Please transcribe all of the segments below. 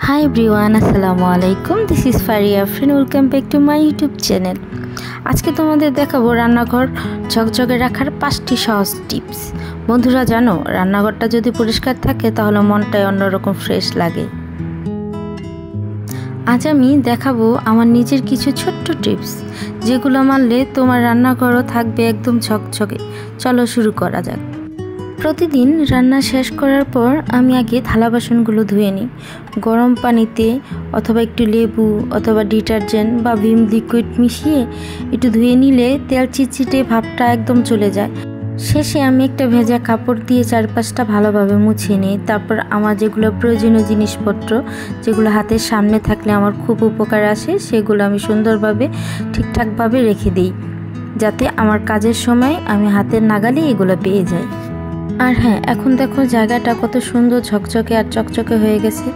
Hi everyone, আসসালামু আলাইকুম। This is Faria friend, welcome back to my YouTube channel. আজকে তোমাদের দেখাবো রান্নাঘর ঝকঝকে রাখার 5টি সহজ টিপস। বন্ধুরা জানো, রান্নাঘরটা যদি পরিষ্কার থাকে তাহলে মনটাই অন্যরকম ফ্রেশ লাগে। আজ আমি দেখাবো আমার নিজের কিছু ছোট্ট টিপস, যেগুলো মানলে তোমার রান্নাঘরও থাকবে একদম ঝকঝকে। চলো শুরু করা যাক। প্রতিদিন রান্না শেষ করার পর আমি আগে থালা বাসনগুলো ধুয়ে নিই গরম পানিতে, অথবা একটু লেবু অথবা ডিটারজেন্ট বা ভিম লিকুইড মিশিয়ে একটু ধুয়ে নিলে তেল চিটচিটে ভাবটা একদম চলে যায়। শেষে আমি একটা ভেজা কাপড় দিয়ে চারপাশটা ভালোভাবে মুছে নিই। তারপর আমার যেগুলো প্রয়োজনীয় জিনিসপত্র, যেগুলো হাতের সামনে থাকলে আমার খুব উপকার আসে, সেগুলো আমি সুন্দরভাবে ঠিকঠাকভাবে রেখে দিই, যাতে আমার কাজের সময় আমি হাতের নাগালে এগুলো পেয়ে যাই। আর হ্যাঁ, এখন দেখো জায়গাটা কত সুন্দর ঝকঝকে আর চকচকে হয়ে গেছে।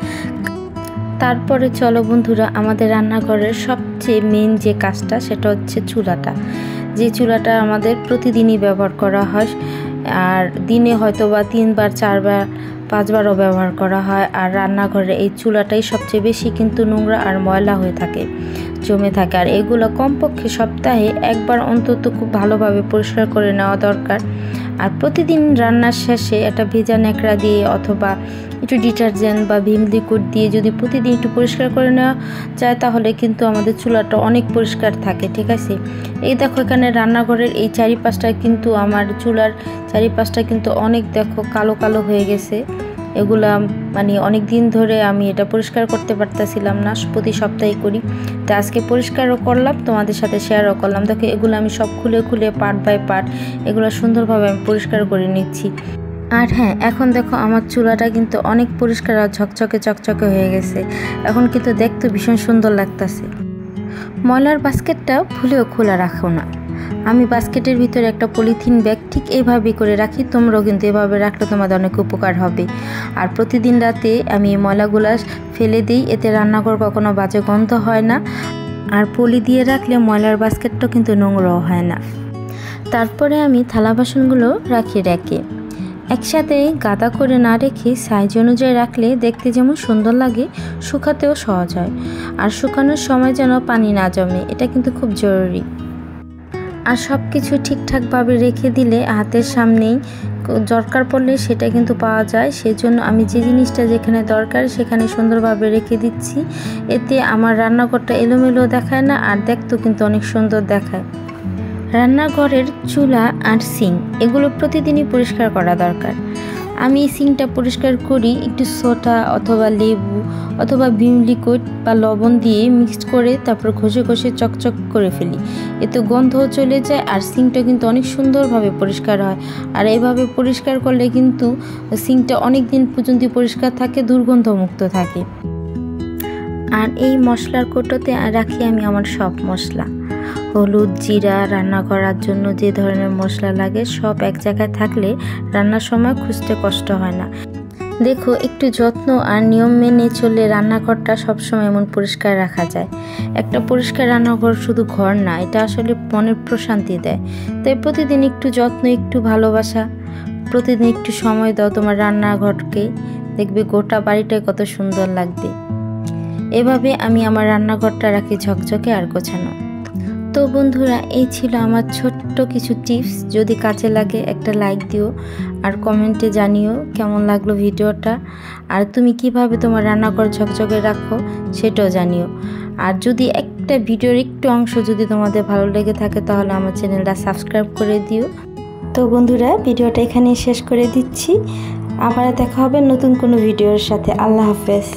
তারপরে চলো বন্ধুরা, আমাদের রান্নাঘরের সবচেয়ে মেন যে কাজটা, সেটা হচ্ছে চুলাটা। যে চুলাটা আমাদের প্রতিদিনই ব্যবহার করা হয়, আর দিনে হয়তো বা 3বার 4বার 5বারও ব্যবহার করা হয়। আর রান্নাঘরে এই চুলাটাই সবচেয়ে বেশি কিন্তু নোংরা আর ময়লা হয়ে থাকে, জমে থাকে। আর এগুলো কমপক্ষে সপ্তাহে একবার অন্তত খুব ভালোভাবে পরিষ্কার করে নেওয়া দরকার। আর প্রতিদিন রান্নার শেষে একটা ভেজা ন্যাকড়া দিয়ে অথবা একটু ডিটারজেন্ট বা ভিম লিকুইড দিয়ে যদি প্রতিদিন একটু পরিষ্কার করে নেওয়া যায়, তাহলে কিন্তু আমাদের চুলাটা অনেক পরিষ্কার থাকে। ঠিক আছে, এই দেখো এখানে রান্নাঘরের এই চারিপাশটা কিন্তু, আমার চুলার চারিপাশটা কিন্তু অনেক দেখো কালো কালো হয়ে গেছে। এগুলা মানে অনেক দিন ধরে আমি এটা পরিষ্কার করতে পারতেছিলাম না, প্রতি সপ্তাহে করি। তো আজকে পরিষ্কারও করলাম, তোমাদের সাথে শেয়ারও করলাম। দেখো এগুলো আমি সব খুলে খুলে পার্ট বাই পার্ট এগুলো সুন্দরভাবে আমি পরিষ্কার করে নিচ্ছি। আর হ্যাঁ, এখন দেখো আমার চুলাটা কিন্তু অনেক পরিষ্কার আর ঝকঝকে চকচকে হয়ে গেছে। এখন কিন্তু দেখতে ভীষণ সুন্দর লাগতেছে। ময়লার বাস্কেটটা ভুলেও খোলা রাখো না। আমি বাস্কেটের ভিতরে একটা পলিথিন ব্যাগ ঠিক এইভাবে করে রাখি, তোমরাও কিন্তু এভাবে রাখলে তোমাদের অনেক উপকার হবে। আর প্রতিদিন রাতে আমি এই ময়লাগুলো ফেলে দিই, এতে রান্নাঘর কখনো বাজে গন্ধ হয় না। আর পলি দিয়ে রাখলে ময়লার বাস্কেটটাও কিন্তু নোংরাও হয় না। তারপরে আমি থালা বাসনগুলো রাখি রেখে, একসাথে গাদা করে না রেখে সাইজ অনুযায়ী রাখলে দেখতে যেমন সুন্দর লাগে, শুকাতেও সহজ হয়। আর শুকানোর সময় যেন পানি না জমে, এটা কিন্তু খুব জরুরি। আর সব কিছু ঠিকঠাকভাবে রেখে দিলে হাতের সামনেই দরকার পড়লে সেটা কিন্তু পাওয়া যায়। সেজন্য আমি যে জিনিসটা যেখানে দরকার সেখানে সুন্দরভাবে রেখে দিচ্ছি। এতে আমার রান্নাঘরটা এলোমেলো দেখায় না, আর দেখতেও কিন্তু অনেক সুন্দর দেখায়। রান্নাঘরের চুলা আর সিঙ্ক এগুলো প্রতিদিনই পরিষ্কার করা দরকার। আমি এই সিঙ্কটা পরিষ্কার করি একটু সোডা অথবা লেবু অথবা ভিম লিকুইড বা লবণ দিয়ে মিক্সড করে, তারপর ঘষে ঘষে চকচক করে ফেলি। এতে গন্ধও চলে যায় আর সিঙ্কটা কিন্তু অনেক সুন্দরভাবে পরিষ্কার হয়। আর এইভাবে পরিষ্কার করলে কিন্তু সিঙ্কটা অনেক দিন পর্যন্ত পরিষ্কার থাকে, দুর্গন্ধমুক্ত থাকে। আর এই মশলার কৌটোতে রাখি আমি আমার সব মশলা, হলুদ, জিরা, রান্না করার জন্য যে ধরনের মশলা লাগে সব এক জায়গায় থাকলে রান্নার সময় খুঁজতে কষ্ট হয় না। দেখো, একটু যত্ন আর নিয়ম মেনে চললে রান্নাঘরটা সবসময় এমন পরিষ্কার রাখা যায়। একটা পরিষ্কার রান্নাঘর শুধু ঘর না, এটা আসলে মনের প্রশান্তি দেয়। তাই প্রতিদিন একটু যত্ন, একটু ভালোবাসা, প্রতিদিন একটু সময় দাও তোমার রান্নাঘরকে, দেখবে গোটা বাড়িটাই কত সুন্দর লাগবে। এভাবে আমি আমার রান্নাঘরটা রাখি ঝকঝকে আর গোছানো। তো বন্ধুরা, এই ছিল আমার ছোট্ট কিছু টিপস। যদি কাজে লাগে একটা লাইক দিও, আর কমেন্টে জানিও কেমন লাগলো ভিডিওটা, আর তুমি কিভাবে তোমার রান্নাঘর ঝকঝকে রাখো সেটাও জানিও। আর যদি একটা ভিডিওর একটু অংশ যদি তোমাদের ভালো লেগে থাকে, তাহলে আমার চ্যানেলটা সাবস্ক্রাইব করে দিও। তো বন্ধুরা, ভিডিওটা এখানেই শেষ করে দিচ্ছি। আবার দেখা হবে নতুন কোনো ভিডিওর সাথে। আল্লাহ হাফেজ।